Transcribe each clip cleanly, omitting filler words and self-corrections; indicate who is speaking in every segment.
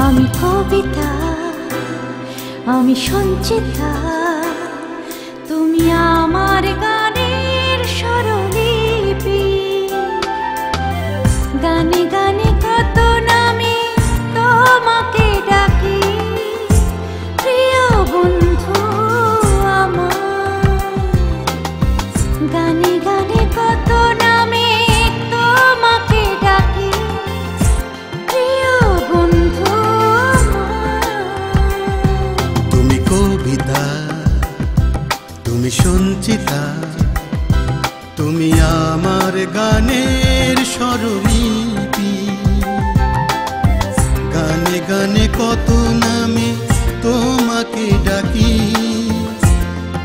Speaker 1: আমি কবিতা, আমি সঞ্চিতা, তুমি আমার গানের স্বরলিপি। গানে গানে কত নামে তোমাকে ডাকি, প্রিয় বন্ধু আমার। গানে গানে কত নামে তোমাকে ডাকি, প্রিয় বন্ধু আমার।
Speaker 2: তুমি কবিতা, তুমি সঞ্চিতা, তুমি আমার গানের স্বরলিপি। গানে গানে কত নামে তোমাকে ডাকি,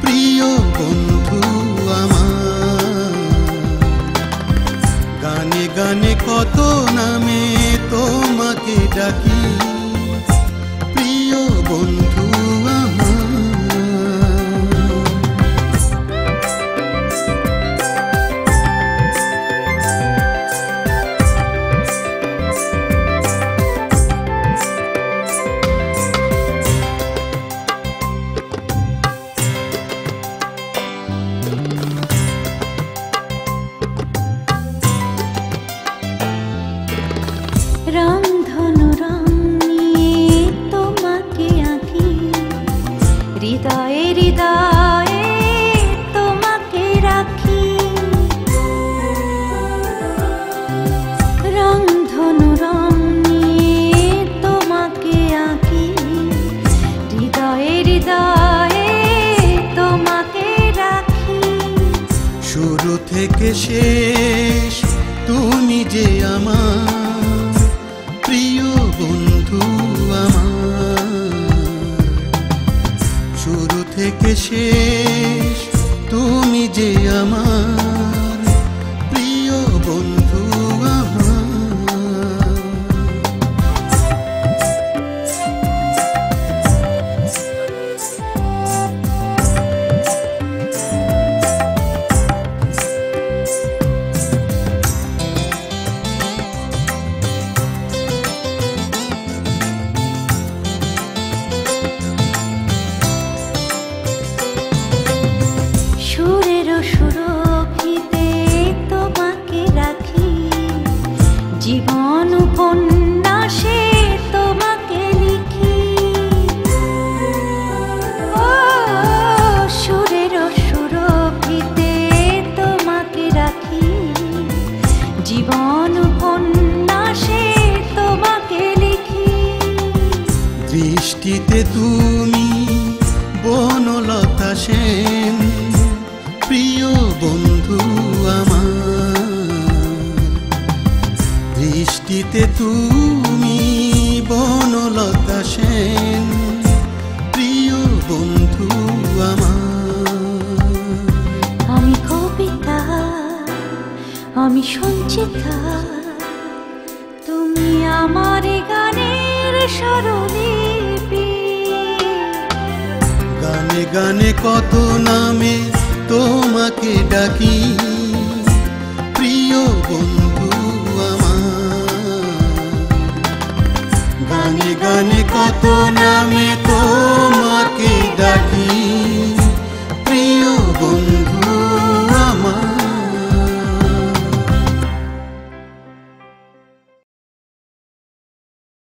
Speaker 2: প্রিয় বন্ধু আমার। গানে গানে কত নামে তোমাকে ডাকি, প্রিয় বন্ধু আমার।
Speaker 1: রংধনু রং নিয়ে তোমাকে আঁকি, হৃদয়ে হৃদয়ে তোমাকে রাখি। রংধনু রং নিয়ে তোমাকে আঁকি, হৃদয়ে হৃদয়ে তোমাকে রাখি।
Speaker 2: শুরু থেকে শেষ তুমি যে আমার, প্রিয় বন্ধু আমার। শুরু থেকে শেষ তুমি যে আমার, প্রিয় বন্ধু আমার।
Speaker 1: সুরের সুরভিতে তোমাকে রাখি, জীবন উপন্যাসে তোমাকে লিখি। ও সুরের সুরভিতে তোমাকে রাখি, জীবন উপন্যাসে তোমাকে লিখি।
Speaker 2: দৃষ্টিতে তুমি বনলতা সেন, প্রিয় বন্ধু আমার। দৃষ্টিতে তুমি বনলতা সেন, প্রিয় বন্ধু আমার।
Speaker 1: আমি কবিতা, আমি সঞ্চিতা, তুমি আমার গানের স্বরলিপি।
Speaker 2: গানে গানে কত নামে তোমাকে ডাকি, প্রিয় বন্ধু আমার। গানে গানে কত নামে তোমাকে ডাকি।